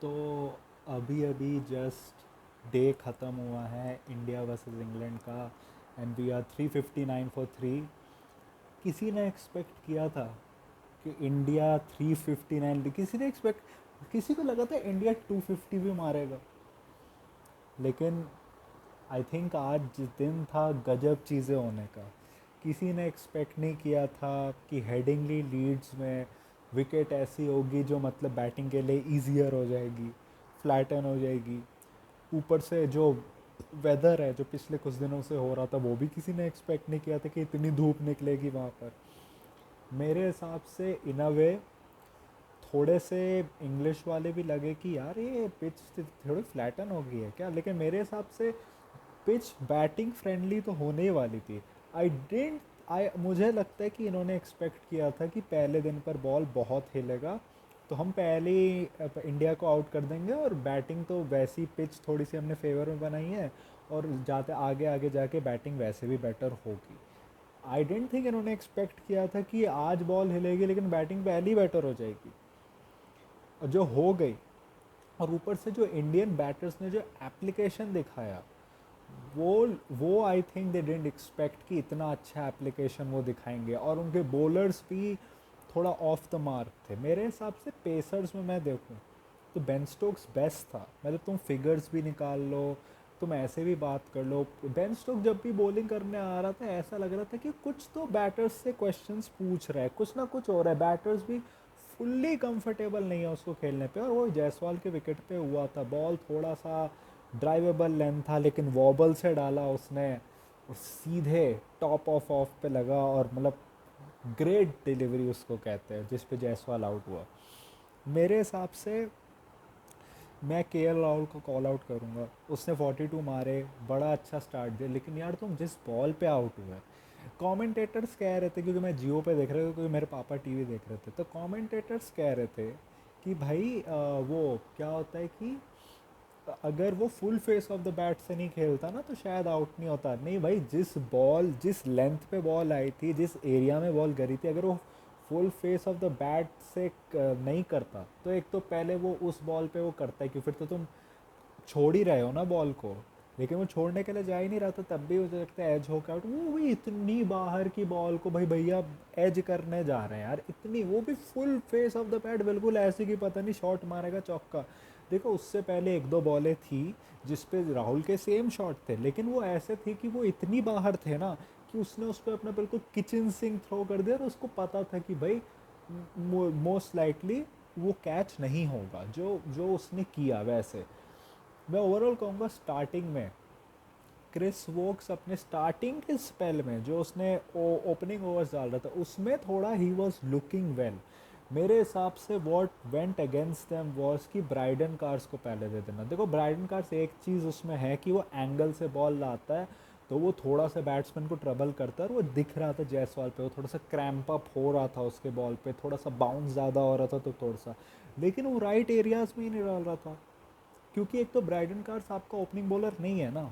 तो अभी अभी जस्ट डे ख़त्म हुआ है इंडिया वर्सेस इंग्लैंड का एंड वी आर 359 फॉर 3। किसी ने एक्सपेक्ट किया था कि इंडिया 359, किसी ने एक्सपेक्ट, किसी को लगा था इंडिया 250 भी मारेगा? लेकिन आई थिंक आज जिस दिन था गजब चीज़ें होने का। किसी ने एक्सपेक्ट नहीं किया था कि हेडिंगली लीड्स में विकेट ऐसी होगी जो मतलब बैटिंग के लिए ईजियर हो जाएगी, फ्लैटन हो जाएगी। ऊपर से जो वेदर है जो पिछले कुछ दिनों से हो रहा था वो भी किसी ने एक्सपेक्ट नहीं किया था कि इतनी धूप निकलेगी वहाँ पर। मेरे हिसाब से इन अ वे थोड़े से इंग्लिश वाले भी लगे कि यार ये पिच थोड़ी फ्लैटन हो गई है क्या, लेकिन मेरे हिसाब से पिच बैटिंग फ्रेंडली तो होने ही वाली थी। आई डेंट आई मुझे लगता है कि इन्होंने एक्सपेक्ट किया था कि पहले दिन पर बॉल बहुत हिलेगा तो हम पहले ही इंडिया को आउट कर देंगे, और बैटिंग तो वैसी पिच थोड़ी सी हमने फेवर में बनाई है और जाते आगे आगे जाके बैटिंग वैसे भी बेटर होगी। आई डेंट थिंक इन्होंने एक्सपेक्ट किया था कि आज बॉल हिलेगी लेकिन बैटिंग पहले ही बेटर हो जाएगी, और जो हो गई। और ऊपर से जो इंडियन बैटर्स ने जो एप्लीकेशन दिखाया, वो वो I think they didn't expect कि इतना अच्छा एप्लीकेशन वो दिखाएंगे, और उनके बॉलर्स भी थोड़ा ऑफ द मार्क थे मेरे हिसाब से। पेसर्स में मैं देखूं तो बेन स्टोक्स बेस्ट था, मतलब तुम फिगर्स भी निकाल लो, तुम ऐसे भी बात कर लो। बेन स्टोक जब भी बॉलिंग करने आ रहा था ऐसा लग रहा था कि कुछ तो बैटर्स से क्वेश्चंस पूछ रहा है, कुछ ना कुछ हो रहा है। बैटर्स भी फुल्ली कंफर्टेबल नहीं है उसको खेलने पे, और वो जायसवाल के विकेट पे हुआ था। बॉल थोड़ा सा ड्राइवेबल लेंथ था लेकिन वॉबल से डाला उसने और सीधे टॉप ऑफ ऑफ पे लगा, और मतलब ग्रेट डिलीवरी उसको कहते हैं जिस पे जायसवाल आउट हुआ। मेरे हिसाब से मैं केएल राहुल को कॉल आउट करूँगा। उसने 42 मारे, बड़ा अच्छा स्टार्ट दिया, लेकिन यार तुम जिस बॉल पे आउट हुए, कमेंटेटर्स कह रहे थे, क्योंकि मैं जियो पे देख रहा था क्योंकि मेरे पापा टीवी देख रहे थे, तो कमेंटेटर्स कह रहे थे कि भाई वो क्या होता है कि अगर वो full face of the bat से नहीं खेलता ना तो शायद आउट नहीं होता। नहीं भाई, जिस बॉल जिस लेंथ पे बॉल आई थी, जिस एरिया में बॉल गिरी थी, अगर वो full face of the bat से नहीं करता तो एक तो पहले वो उस बॉल पे वो करता है कि फिर तो तुम छोड़ ही रहे हो ना बॉल को। लेकिन वो छोड़ने के लिए जा ही नहीं रहा था, तब भी मुझे लगता है एज होकर आउट। वो भी इतनी बाहर की बॉल को भाई भैया एज करने जा रहे हैं यार, इतनी, वो भी full face of the pad, बिल्कुल ऐसे कि पता नहीं शॉट मारेगा चौका। देखो उससे पहले एक दो बॉलें थी जिस पे राहुल के सेम शॉट थे, लेकिन वो ऐसे थे कि वो इतनी बाहर थे ना कि उसने उस पर अपना बिल्कुल किचन सिंक थ्रो कर दिया, और उसको पता था कि भाई मोस्ट लाइकली वो कैच नहीं होगा जो जो उसने किया। वैसे मैं ओवरऑल कहूँगा स्टार्टिंग में क्रिस वोक्स अपने स्टार्टिंग के स्पेल में जो उसने ओपनिंग ओवर्स डाल रहा था उसमें थोड़ा ही वॉज लुकिंग वेल। मेरे हिसाब से what went against them was कि ब्राइडन कार्स को पहले दे देना। देखो ब्राइडन कार्स एक चीज़ उसमें है कि वो एंगल से बॉल लाता है तो वो थोड़ा सा बैट्समैन को ट्रबल करता है, और वो दिख रहा था जायसवाल पे, वो थोड़ा सा क्रैम्प अप हो रहा था उसके बॉल पे, थोड़ा सा बाउंस ज़्यादा हो रहा था तो थोड़ा सा, लेकिन वो राइट एरियाज में ही नहीं डाल रहा था। क्योंकि एक तो ब्राइडन कार्स आपका ओपनिंग बॉलर नहीं है ना।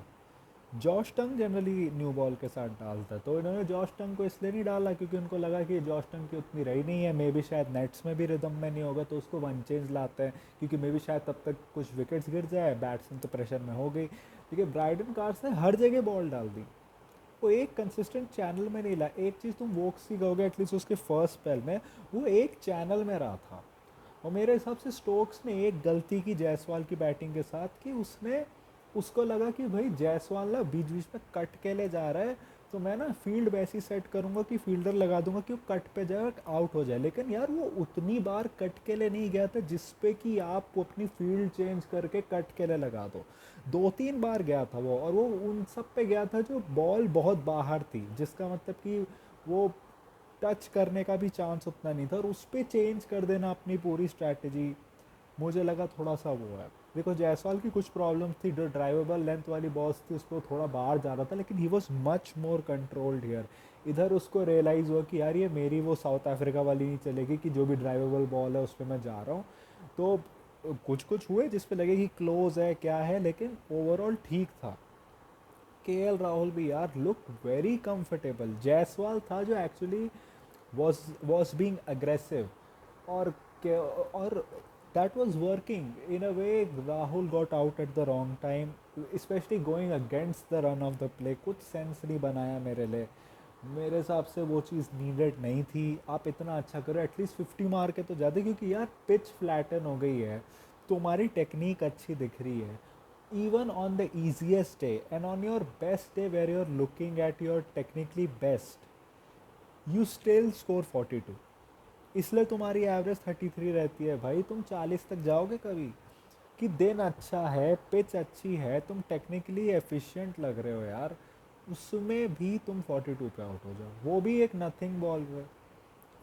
जॉश टंग जनरली न्यू बॉल के साथ डालता है, तो इन्होंने जॉश टंग को इसलिए नहीं डाला क्योंकि उनको लगा कि जॉश टंग की उतनी रही नहीं है, मे बी शायद नेट्स में भी रिदम में नहीं होगा, तो उसको वन चेंज लाते हैं क्योंकि मे बी शायद तब तक कुछ विकेट्स गिर जाए, बैट्समैन तो प्रेशर में हो गई। लेकिन ब्राइडन कार्स ने हर जगह बॉल डाल दी, वो एक कंसिस्टेंट चैनल में नहीं ला। एक चीज़ तुम वोक्स की कहोगे एटलीस्ट उसके फर्स्ट स्पेल में वो एक चैनल में रहा था। और मेरे हिसाब से स्टोक्स ने एक गलती की जायसवाल की बैटिंग के साथ कि उसने, उसको लगा कि भाई जायसवाल ना बीच बीच में कट के ले जा रहा है, तो मैं ना फील्ड वैसी सेट करूंगा कि फील्डर लगा दूंगा कि वो कट पे जाए आउट हो जाए। लेकिन यार वो उतनी बार कट के लिए नहीं गया था जिसपे कि आप अपनी फील्ड चेंज करके कट के लिए लगा दो। दो तीन बार गया था वो, और वो उन सब पे गया था जो बॉल बहुत बाहर थी, जिसका मतलब कि वो टच करने का भी चांस उतना नहीं था, और उस पर चेंज कर देना अपनी पूरी स्ट्रैटेजी मुझे लगा थोड़ा सा वो है। देखो जायसवाल की कुछ प्रॉब्लम्स थी, जो ड्राइवेबल लेंथ वाली बॉल्स थी उस पर थोड़ा बाहर जा रहा था, लेकिन he was much more controlled here. इधर उसको रियलाइज़ हुआ कि यार ये मेरी वो साउथ अफ्रीका वाली नहीं चलेगी कि जो भी ड्राइवेबल बॉल है उस पर मैं जा रहा हूँ। तो कुछ कुछ हुए जिस पे लगे कि क्लोज है क्या है, लेकिन ओवरऑल ठीक था। केएल राहुल भी यार लुक वेरी कंफर्टेबल। जायसवाल था जो एक्चुअली was बीइंग अग्रेसिव, और और that was working. In a way, Rahul got out at the wrong time, especially going against the run of the play. कुछ सेंस नहीं बनाया मेरे लिए. मेरे हिसाब से वो चीज़ नीडेड नहीं थी. आप इतना अच्छा करो, एटलीस्ट 50 मार के तो जाते, क्योंकि यार पिच फ्लैटन हो गई है, तुम्हारी टेक्निक अच्छी दिख रही है. Even on the easiest day and on your best day where you're looking at your technically best, you still score 42. इसलिए तुम्हारी एवरेज 33 रहती है. भाई तुम 40 तक जाओगे कभी? कि दिन अच्छा है, पिच अच्छी है, तुम टेक्निकली एफिशिएंट लग रहे हो यार, उसमें भी तुम 42 पे आउट हो जाओ, वो भी एक नथिंग बॉल पे.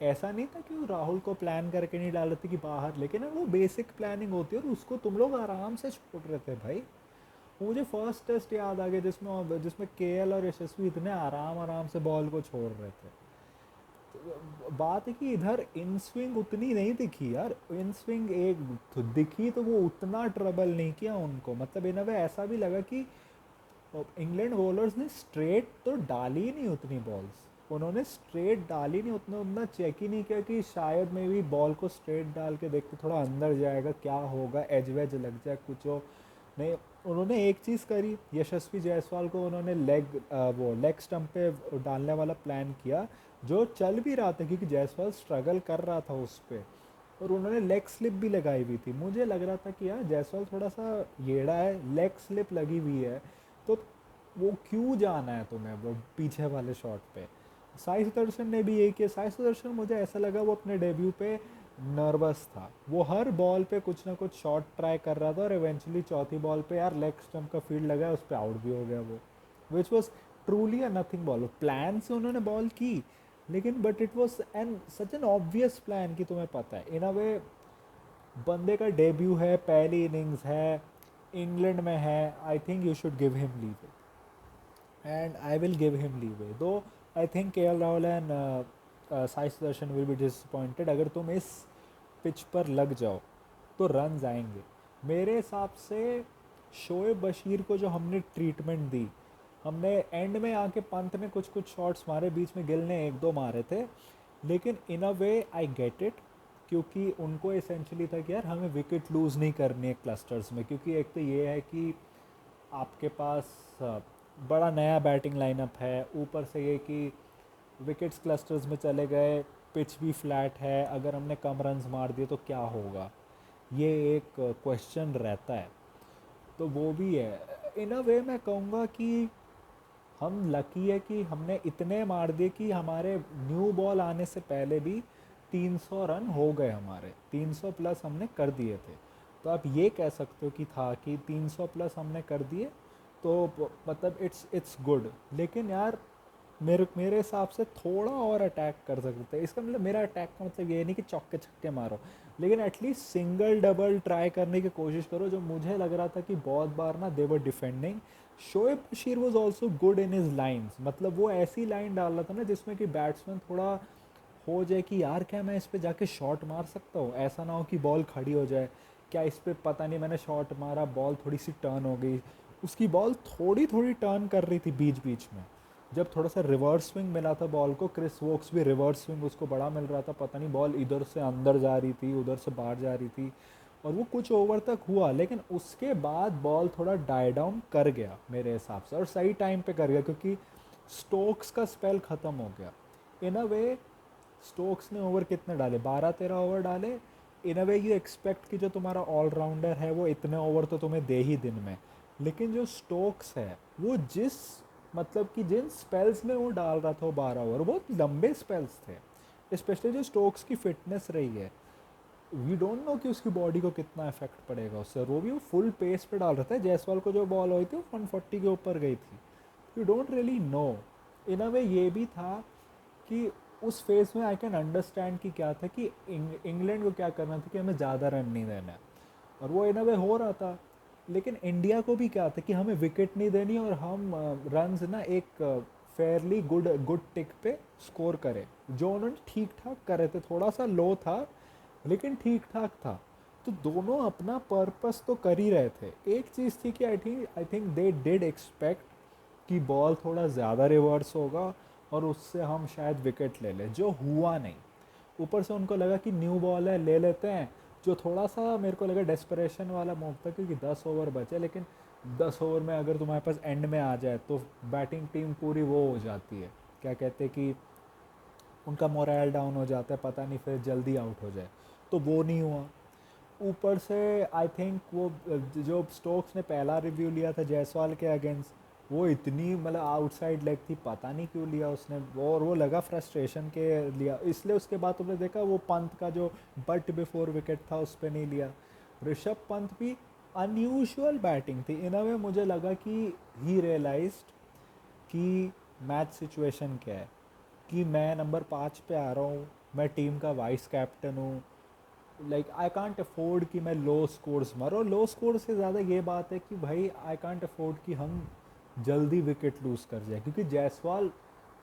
ऐसा नहीं था कि वो राहुल को प्लान करके नहीं डाल रहे थे कि बाहर, लेकिन वो बेसिक प्लानिंग होती है और उसको तुम लोग आराम से छोड़ रहे थे भाई. मुझे फर्स्ट टेस्ट याद आ गया जिसमें जिसमें केएल और यशस्वी इतने आराम आराम से बॉल को छोड़ रहे थे. बात है कि इधर इन स्विंग उतनी नहीं दिखी यार. इन स्विंग एक तो दिखी, तो वो उतना ट्रबल नहीं किया उनको. मतलब इन वे ऐसा भी लगा कि इंग्लैंड बॉलर्स ने स्ट्रेट तो डाली ही नहीं उतनी बॉल्स. उन्होंने स्ट्रेट डाली नहीं, उतना उतना चेक ही नहीं किया कि शायद में भी बॉल को स्ट्रेट डाल के देखते थोड़ा अंदर जाएगा, क्या होगा, एज वेज लग जाए, कुछ हो नहीं. उन्होंने एक चीज़ करी, यशस्वी जायसवाल को उन्होंने वो लेग स्टंप पे डालने वाला प्लान किया, जो चल भी रहा था क्योंकि जायसवाल स्ट्रगल कर रहा था उस पर. और उन्होंने लेग स्लिप भी लगाई हुई थी. मुझे लग रहा था कि यार जायसवाल थोड़ा सा येड़ा है, लेग स्लिप लगी हुई है, तो वो क्यों जाना है तुम्हें वो पीछे वाले शॉट पे. साई सुदर्शन ने भी यही किया. साई सुदर्शन मुझे ऐसा लगा वो अपने डेब्यू पे नर्वस था. वो हर बॉल पे कुछ ना कुछ शॉट ट्राई कर रहा था और इवेंचुअली चौथी बॉल पे यार लेग स्टंप का फील्ड लगा, उस पर आउट भी हो गया वो, which was truly a nothing ball. Plan से उन्होंने बॉल की, लेकिन but it was an such an obvious plan कि तुम्हें पता है इन अ वे बंदे का डेब्यू है, पहली इनिंग्स है, इंग्लैंड में है, I think you should give him leave and I will give him leave. दो आई थिंक के L Rahul and Sai Sudarshan will be disappointed. अगर तुम इस पिच पर लग जाओ तो रन आएंगे. मेरे हिसाब से शोएब बशीर को जो हमने ट्रीटमेंट दी, हमने एंड में आके पंत ने कुछ कुछ शॉट्स मारे, बीच में गिल ने एक दो मारे थे, लेकिन इन a way I get it, क्योंकि उनको एसेंशली था कि यार हमें विकेट लूज़ नहीं करनी है क्लस्टर्स में. क्योंकि एक तो ये है कि आपके पास बड़ा नया बैटिंग लाइनअप है, ऊपर से ये कि विकेट्स क्लस्टर्स में चले गए, पिच भी फ्लैट है, अगर हमने कम रन्स मार दिए तो क्या होगा, ये एक क्वेश्चन रहता है. तो वो भी है. इन अ वे मैं कहूँगा कि हम लकी है कि हमने इतने मार दिए कि हमारे न्यू बॉल आने से पहले भी 300 रन हो गए हमारे, 300 प्लस हमने कर दिए थे. तो आप ये कह सकते हो कि था कि 300 प्लस हमने कर दिए, तो मतलब इट्स गुड. लेकिन यार मेरे मेरे हिसाब से थोड़ा और अटैक कर सकते थे. इसका मतलब मेरा अटैक का मतलब ये नहीं कि चौके छक्के मारो, लेकिन एटलीस्ट सिंगल डबल ट्राई करने की कोशिश करो. जो मुझे लग रहा था कि बहुत बार ना they were defending. Shoaib Bashir was also good in his lines. मतलब वो ऐसी लाइन डाल रहा था ना जिसमें कि बैट्समैन थोड़ा हो जाए कि यार क्या मैं इस पर जाके शॉट मार सकता हूँ, ऐसा ना हो कि बॉल खड़ी हो जाए, क्या इस पर पता नहीं मैंने शॉट मारा, बॉल थोड़ी सी टर्न हो गई. उसकी बॉल थोड़ी थोड़ी टर्न कर रही थी बीच बीच में, जब थोड़ा सा रिवर्स स्विंग मिला था बॉल को. क्रिस वोक्स भी रिवर्स स्विंग उसको बड़ा मिल रहा था, पता नहीं बॉल इधर से अंदर जा रही थी, उधर से बाहर जा रही थी, और वो कुछ ओवर तक हुआ. लेकिन उसके बाद बॉल थोड़ा डाई डाउन कर गया मेरे हिसाब से, और सही टाइम पे कर गया, क्योंकि स्टोक्स का स्पेल ख़त्म हो गया. इन अ वे स्टोक्स ने ओवर कितने डाले, 12-13 ओवर डाले. इन अ वे यू एक्सपेक्ट कि जो तुम्हारा ऑलराउंडर है वो इतने ओवर तो तुम्हें दे ही दिन में. लेकिन जो स्टोक्स है वो जिस मतलब कि जिन स्पेल्स में वो डाल रहा था वो 12 ओवर बहुत लंबे स्पेल्स थे. स्पेशली जो स्टोक्स की फिटनेस रही है, वी डोंट नो कि उसकी बॉडी को कितना इफेक्ट पड़ेगा उससे. वो भी वो फुल पेस पे डाल रहा था. जायसवाल को जो बॉल हुई थी वो 140 के ऊपर गई थी. You don't really know. In a way ये भी था कि उस फेज में आई कैन अंडरस्टैंड कि क्या था कि इंग्लैंड को क्या करना था कि हमें ज़्यादा रन नहीं देना है, और वो इन अ वे हो रहा था. लेकिन इंडिया को भी क्या था कि हमें विकेट नहीं देनी और हम रन्स ना एक फेयरली गुड गुड टिक पे स्कोर करें, जो उन्होंने ठीक ठाक करे थे. थोड़ा सा लो था लेकिन ठीक ठाक था. तो दोनों अपना पर्पस तो कर ही रहे थे. एक चीज़ थी कि I think they did expect कि बॉल थोड़ा ज़्यादा रिवर्स होगा और उससे हम शायद विकेट ले लें, जो हुआ नहीं. ऊपर से उनको लगा कि न्यू बॉल है, ले लेते हैं, जो थोड़ा सा मेरे को लगा डेस्परेशन वाला मूव था, क्योंकि 10 ओवर बचे, लेकिन 10 ओवर में अगर तुम्हारे पास एंड में आ जाए तो बैटिंग टीम पूरी वो हो जाती है, क्या कहते हैं कि उनका मोरल डाउन हो जाता है, पता नहीं फिर जल्दी आउट हो जाए, तो वो नहीं हुआ। ऊपर से आई थिंक वो जो स्टोक्स ने पहला रिव्यू लिया था जायसवाल के अगेंस्ट, वो इतनी मतलब आउटसाइड लेग थी, पता नहीं क्यों लिया उसने वो, और वो लगा फ्रस्ट्रेशन के लिया, इसलिए उसके बाद तुमने देखा वो पंत का जो बट बिफोर विकेट था उस पर नहीं लिया। ऋषभ पंत भी अनयूजुअल बैटिंग थी इन अ वे, मुझे लगा कि ही रियलाइज्ड कि मैच सिचुएशन क्या है, कि मैं नंबर 5 पे आ रहा हूँ, मैं टीम का वाइस कैप्टन हूँ, लाइक आई कांट अफोर्ड कि मैं लो स्कोर्स मारूँ। लो स्कोर से ज़्यादा ये बात है कि भाई आई कांट अफोर्ड कि हम जल्दी विकेट लूज़ कर जाए, क्योंकि जायसवाल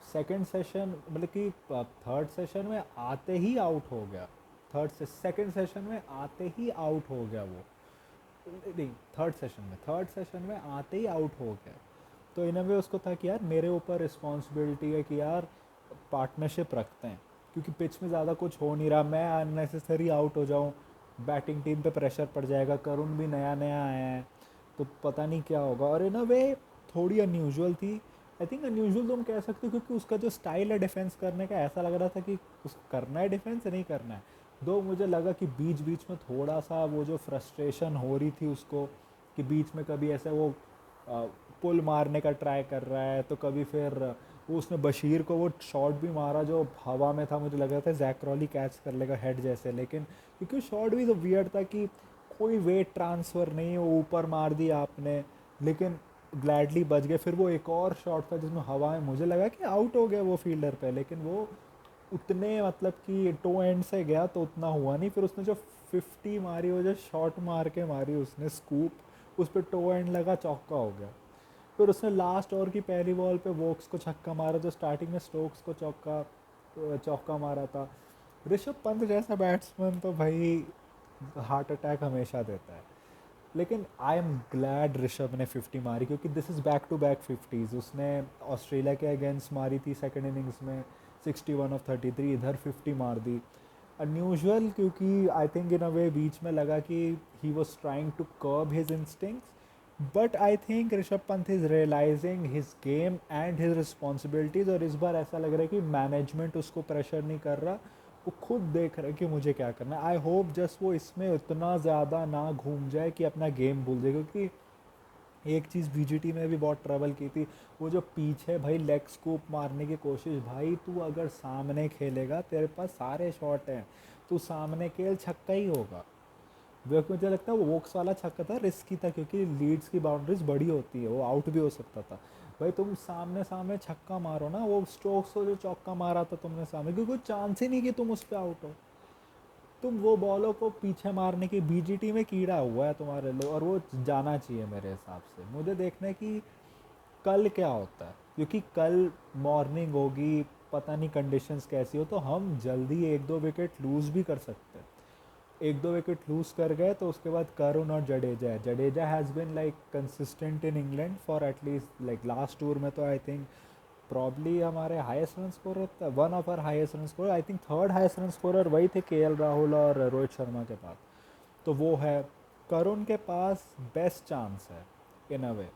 सेकंड सेशन मतलब कि थर्ड सेशन में आते ही आउट हो गया, सेकंड सेशन में आते ही आउट हो गया वो, नहीं थर्ड सेशन में आते ही आउट हो गया। तो इन वे उसको था कि यार मेरे ऊपर रिस्पॉन्सिबिलिटी है कि यार पार्टनरशिप रखते हैं, क्योंकि पिच में ज़्यादा कुछ हो नहीं रहा, मैं अननेसेसरी आउट हो जाऊँ, बैटिंग टीम पे प्रेशर पड़ जाएगा, करुण भी नया नया आया है, तो पता नहीं क्या होगा। और इन वे थोड़ी अनयूजुअल थी, आई थिंक अनयूजुअल तुम कह सकते हो, क्योंकि उसका जो स्टाइल है डिफेंस करने का, ऐसा लग रहा था कि उस करना है डिफेंस नहीं करना है। दो मुझे लगा कि बीच बीच में थोड़ा सा वो जो फ्रस्ट्रेशन हो रही थी उसको, कि बीच में कभी ऐसे वो पुल मारने का ट्राई कर रहा है, तो कभी फिर वो उसने बशीर को वो शॉट भी मारा जो हवा में था, मुझे लग रहा था जैक क्रॉली कैच कर लेगा हेड जैसे, लेकिन क्योंकि शॉट भी तो वियर्ड था कि कोई वेट ट्रांसफ़र नहीं, वो ऊपर मार दिया आपने, लेकिन ग्लैडली बच गए। फिर वो एक और शॉट था जिसमें हवा में मुझे लगा कि आउट हो गया वो फील्डर पे, लेकिन वो उतने मतलब कि टो एंड से गया तो उतना हुआ नहीं। फिर उसने जो 50 मारी, वो जो शॉट मार के मारी उसने स्कूप, उस पर टो एंड लगा, चौका हो गया। फिर उसने लास्ट ओवर की पहली बॉल पे वोक्स को छक्का मारा, जो स्टार्टिंग में स्टोक्स को चौका मारा था। ऋषभ पंत जैसा बैट्समैन तो भाई हार्ट अटैक हमेशा देता है, लेकिन आई एम ग्लैड ऋषभ ने 50 मारी, क्योंकि this is back to back 50s। उसने ऑस्ट्रेलिया के अगेंस्ट मारी थी सेकंड इनिंग्स में 61 ऑफ 33, इधर 50 मार दी। अनयूजुअल, क्योंकि आई थिंक इन अ वे बीच में लगा कि he was trying to curb his instincts, but I think Rishabh Pant is realising his game and his responsibilities, और इस बार ऐसा लग रहा है कि मैनेजमेंट उसको प्रेशर नहीं कर रहा, वो खुद देख रहे हैं कि मुझे क्या करना है। आई होप जस्ट वो इसमें इतना ज़्यादा ना घूम जाए कि अपना गेम भूल जाए, क्योंकि एक चीज़ बीजीटी में भी बहुत ट्रबल की थी, वो जो पीछे भाई लेग स्कूप मारने की कोशिश, भाई तू अगर सामने खेलेगा तेरे पास सारे शॉट हैं, तू सामने खेल, छक्का ही होगा। वो मुझे लगता है वो वोक्स वाला छक्का था, रिस्की था, क्योंकि लीड्स की बाउंड्रीज बड़ी होती है, वो आउट भी हो सकता था। भाई तुम सामने सामने छक्का मारो ना, वो स्टोक्स को जो चौका मारा था तुमने सामने, क्योंकि कोई चांस ही नहीं कि तुम उस पर आउट हो। तुम वो बॉलों को पीछे मारने की, बीजीटी में कीड़ा हुआ है तुम्हारे लिए, और वो जाना चाहिए मेरे हिसाब से। मुझे देखना है कि कल क्या होता है, क्योंकि कल मॉर्निंग होगी, पता नहीं कंडीशंस कैसी हो, तो हम जल्दी एक दो विकेट लूज़ भी कर सकते हैं। एक दो विकेट लूज़ कर गए तो उसके बाद करुण और जडेजा है। Jadeja has been like consistent in England for at least like last tour में, तो आई थिंक प्रॉब्ली हमारे हाईएस्ट रन स्कोरर था, one of our highest run scorer, I think third highest run scorer वही थे के राहुल और रोहित शर्मा के बाद, तो वो है। करुण के पास बेस्ट चांस है इन अ वे,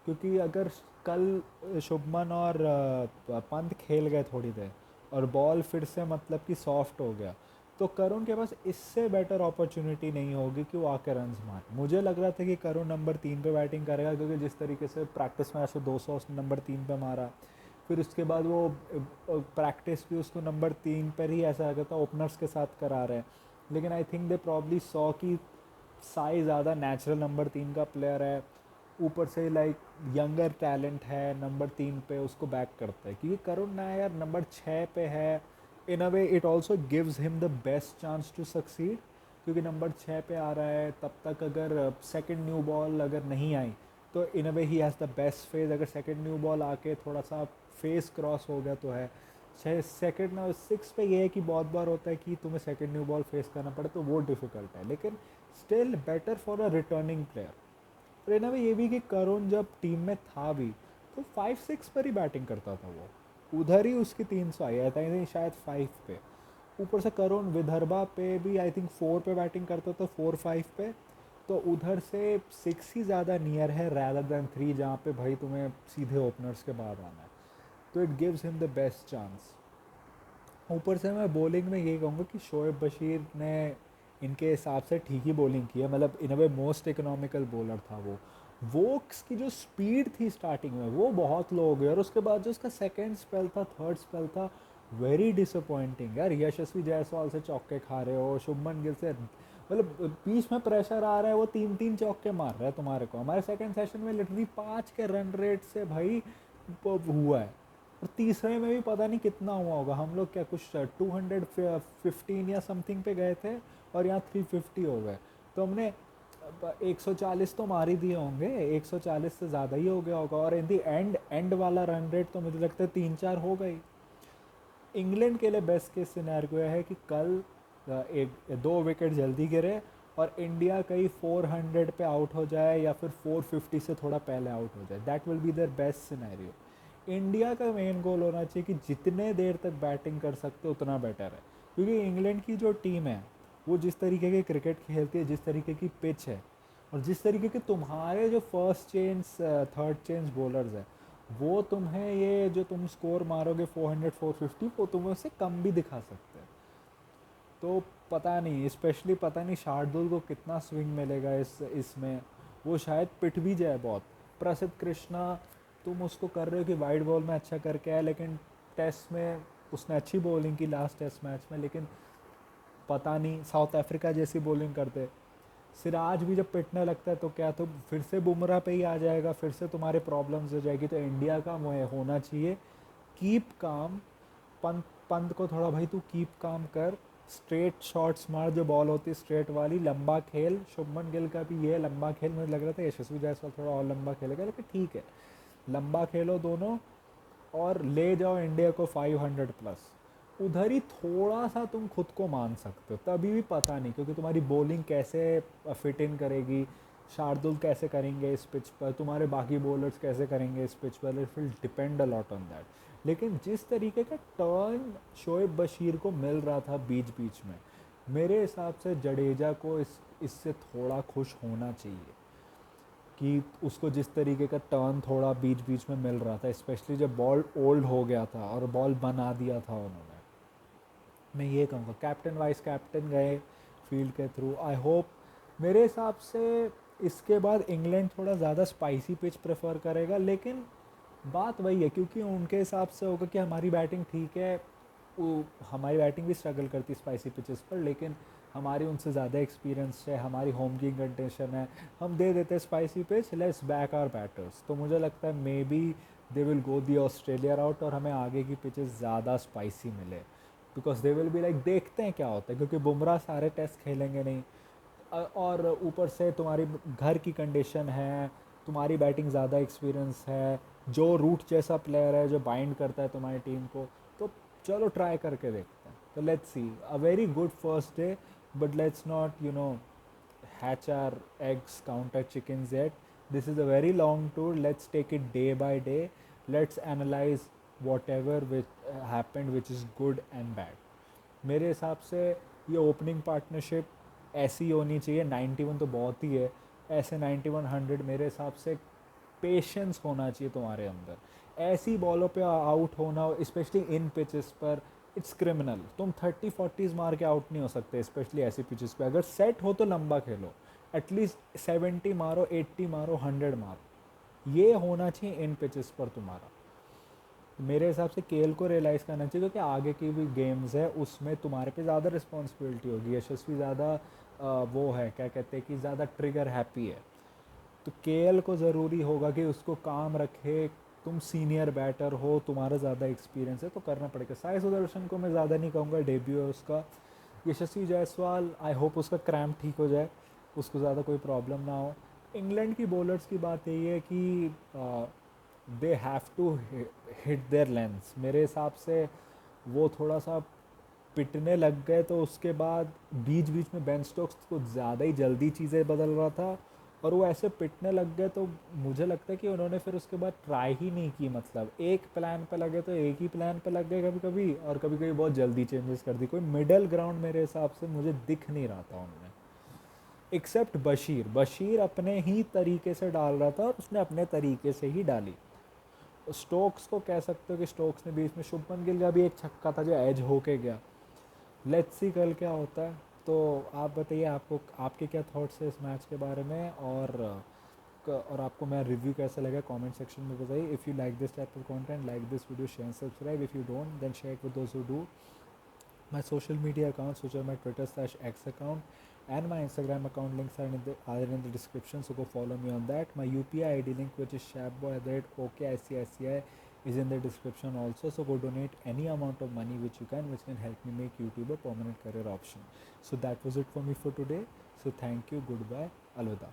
क्योंकि अगर कल शुभमन और पंत खेल गए थोड़ी देर और बॉल फिर से मतलब कि सॉफ्ट हो गया, तो करुण के पास इससे बेटर अपॉर्चुनिटी नहीं होगी कि वो आके रन्स मारे। मुझे लग रहा था कि करुण नंबर 3 पे बैटिंग करेगा, क्योंकि जिस तरीके से प्रैक्टिस में ऐसे 200 उसने नंबर 3 पे मारा, फिर उसके बाद वो प्रैक्टिस भी उसको नंबर 3 पर ही ऐसा लगा था ओपनर्स के साथ करा रहे हैं। लेकिन I think they probably saw कि साई ज़्यादा नेचुरल नंबर 3 का प्लेयर है, ऊपर से लाइक यंगर टैलेंट है, नंबर 3 पे उसको बैक करता है, क्योंकि करुण नायर नंबर 6 पे है। In a way it also gives him the best chance to succeed, क्योंकि नंबर 6 पे आ रहा है, तब तक अगर सेकंड न्यू बॉल अगर नहीं आई तो in a way he has the best phase. अगर सेकंड न्यू बॉल आके थोड़ा सा फेस क्रॉस हो गया तो है। सेकंड 6 पे ये है कि बहुत बार होता है कि तुम्हें सेकंड न्यू बॉल फेस करना पड़े, तो वो डिफ़िकल्ट है, लेकिन still better for a returning player. और इन अ वे ये भी कि करुण जब टीम में था भी तो 5-6 पर ही बैटिंग करता था, वो उधर ही उसकी 300 आई, आई थिंक शायद 5 पे। ऊपर से करुण विदर्भा पे भी आई थिंक 4 पे बैटिंग करता था, 4-5 पे, तो उधर से 6 ही ज़्यादा नियर है रैदर दैन 3, जहाँ पे भाई तुम्हें सीधे ओपनर्स के बाद आना है, तो it gives him the best chance. ऊपर से मैं बॉलिंग में ये कहूँगा कि शोएब बशीर ने इनके हिसाब से ठीक ही बॉलिंग की है, मतलब इन a way most economical bowler था वो उसकी जो स्पीड थी स्टार्टिंग में वो बहुत लो हो गई, और उसके बाद जो उसका सेकंड स्पेल था, थर्ड स्पेल था, वेरी डिसअपॉइंटिंग यार। यशस्वी जायसवाल से चौके खा रहे हो, शुभमन गिल से, मतलब बीच में प्रेशर आ रहा है, वो 3-3 चौके मार रहा है तुम्हारे को। हमारे सेकंड सेशन में लिटरली 5 के रन रेट से भाई हुआ है, और तीसरे में भी पता नहीं कितना हुआ होगा। हम लोग क्या कुछ 215 या समथिंग पे गए थे, और यहाँ 350 हो गए, तो हमने 140 तो मार ही दिए होंगे, 140 से ज़्यादा ही हो गया होगा, और इन दी एंड वाला रन रेट तो मुझे लगता है 3-4 हो गई। इंग्लैंड के लिए बेस्ट केस सिनेरियो है कि कल एक 2 विकेट जल्दी गिरे और इंडिया कहीं 400 पे आउट हो जाए, या फिर 450 से थोड़ा पहले आउट हो जाए। That will be their best scenario. India का मेन गोल होना चाहिए कि जितने देर तक बैटिंग कर सकते उतना बेटर है, क्योंकि इंग्लैंड की जो टीम है वो जिस तरीके की क्रिकेट खेलती है, जिस तरीके की पिच है, और जिस तरीके के तुम्हारे जो first change third change bowlers है, वो तुम्हें ये जो तुम स्कोर मारोगे 400 450, वो तुम्हें उससे कम भी दिखा सकते हैं। तो पता नहीं, स्पेशली पता नहीं शार्दुल को कितना स्विंग मिलेगा इसमें, वो शायद पिट भी जाए बहुत। प्रसिद्ध कृष्णा, तुम उसको कर रहे हो कि वाइड बॉल में अच्छा करके आए, लेकिन टेस्ट में उसने अच्छी बॉलिंग की लास्ट टेस्ट मैच में, लेकिन पता नहीं साउथ अफ्रीका जैसी बॉलिंग करते। सिराज भी जब पिटने लगता है तो क्या, तो फिर से बुमराह पे ही आ जाएगा, फिर से तुम्हारे प्रॉब्लम्स हो जाएगी। तो इंडिया का होना चाहिए कीप काम। पंत पंत को थोड़ा भाई तू कीप काम कर, स्ट्रेट शॉट्स मार, जो बॉल होती है स्ट्रेट वाली, लंबा खेल। शुभमन गिल का भी ये लंबा खेल, मुझे लग रहा था यशस्वी जायसवाल थोड़ा और लंबा खेलेगा, लेकिन ठीक है, लंबा खेलो दोनों, और ले जाओ इंडिया को 500 प्लस। उधर ही थोड़ा सा तुम खुद को मान सकते हो, तभी भी पता नहीं, क्योंकि तुम्हारी बॉलिंग कैसे फिट इन करेगी, शार्दुल कैसे करेंगे इस पिच पर, तुम्हारे बाकी बॉलर्स कैसे करेंगे इस पिच पर, it will depend a lot on that. लेकिन जिस तरीके का टर्न शोएब बशीर को मिल रहा था बीच बीच में, मेरे हिसाब से जडेजा को इससे थोड़ा खुश होना चाहिए कि उसको जिस तरीके का टर्न थोड़ा बीच बीच में मिल रहा था, स्पेशली जब बॉल ओल्ड हो गया था और बॉल बना दिया था उन्होंने। मैं ये कहूँगा कैप्टन वाइस कैप्टन गए फील्ड के थ्रू, आई होप। मेरे हिसाब से इसके बाद इंग्लैंड थोड़ा ज़्यादा स्पाइसी पिच प्रेफर करेगा, लेकिन बात वही है, क्योंकि उनके हिसाब से होगा कि हमारी बैटिंग ठीक है, हमारी बैटिंग भी स्ट्रगल करती है स्पाइसी पिचेस पर, लेकिन हमारी उनसे ज़्यादा एक्सपीरियंस है, हमारी होम की कंडीशन है, हम दे देते हैं spicy pitch, let's back our batters. तो मुझे लगता है maybe they will go the Australia route, और हमें आगे की पिचेस ज़्यादा स्पाइसी मिले, because they will be like देखते हैं क्या होता है, क्योंकि बुमराह सारे टेस्ट खेलेंगे नहीं, और ऊपर से तुम्हारी घर की कंडीशन है, तुम्हारी बैटिंग ज़्यादा एक्सपीरियंस है, जो रूट जैसा प्लेयर है जो बाइंड करता है तुम्हारी टीम को, तो चलो ट्राई करके देखते हैं। तो let's see, a very good first day, but let's not hatch our eggs, count our chickens yet. This is a very long tour. Let's take it day by day. Let's analyze whatever which happened, which is good and bad. मेरे हिसाब से ये opening partnership ऐसी होनी चाहिए। 91 तो बहुत ही है, ऐसे 91-100 मेरे हिसाब से पेशेंस होना चाहिए तुम्हारे अंदर। ऐसी बॉलों पे आउट होना, स्पेशली इन पिचेस पर, इट्स क्रिमिनल। तुम 30-40s मार के आउट नहीं हो सकते, स्पेशली ऐसी पिचेस पे। अगर सेट हो तो लंबा खेलो, एटलीस्ट 70 मारो, 80 मारो, 100 मारो, ये होना चाहिए इन पिचेस पर तुम्हारा। मेरे हिसाब से केएल को रियलाइज़ करना चाहिए, क्योंकि आगे की भी गेम्स है उसमें तुम्हारे पे ज़्यादा रिस्पॉन्सिबिलिटी होगी। यशस्वी ज़्यादा वो है, क्या कहते हैं कि ज़्यादा ट्रिगर हैप्पी है, तो केएल को ज़रूरी होगा कि उसको काम रखे। तुम सीनियर बैटर हो, तुम्हारा ज़्यादा एक्सपीरियंस है, तो करना पड़ेगा। साई सुदर्शन को मैं ज़्यादा नहीं कहूँगा, डेब्यू है उसका। यशस्वी जायसवाल, आई होप उसका क्रैम्प ठीक हो जाए, उसको ज़्यादा कोई प्रॉब्लम ना हो। इंग्लैंड की बॉलर्स की बात यही है कि they have to hit their lengths. मेरे हिसाब से वो थोड़ा सा पिटने लग गए, तो उसके बाद बीच बीच में बेन स्टोक्स कुछ ज़्यादा ही जल्दी चीज़ें बदल रहा था, और वो ऐसे पिटने लग गए, तो मुझे लगता है कि उन्होंने फिर उसके बाद ट्राई ही नहीं की, मतलब एक प्लान पे लगे तो एक ही प्लान पे लग गए कभी कभी, और कभी कभी बहुत जल्दी चेंजेस कर दी। कोई मिडल ग्राउंड मेरे हिसाब से मुझे दिख नहीं रहा था उनमें, एक्सेप्ट बशीर। बशीर अपने ही तरीके से डाल रहा था और उसने अपने तरीके से ही डाली। स्टोक्स को कह सकते हो कि स्टोक्स ने बीच में, शुभमन गिल का भी एक छक्का था जो एज होके गया। लेट्स सी कल क्या होता है। तो आप बताइए, आपको आपके क्या थॉट्स है इस मैच के बारे में, और आपको मेरा रिव्यू कैसा लगा कमेंट सेक्शन में बताइए। If you like this type of content, like this video, share subscribe. If you don't, then share with those who do. My social media accounts, which are my Twitter/X account and my Instagram account, links are in the description, so go follow me on that. My UPI ID link, which is shabboy@okicici, is in the description also, so go donate any amount of money which you can, which can help me make YouTube a permanent career option. So that was it for me for today. So thank you, goodbye, alvida.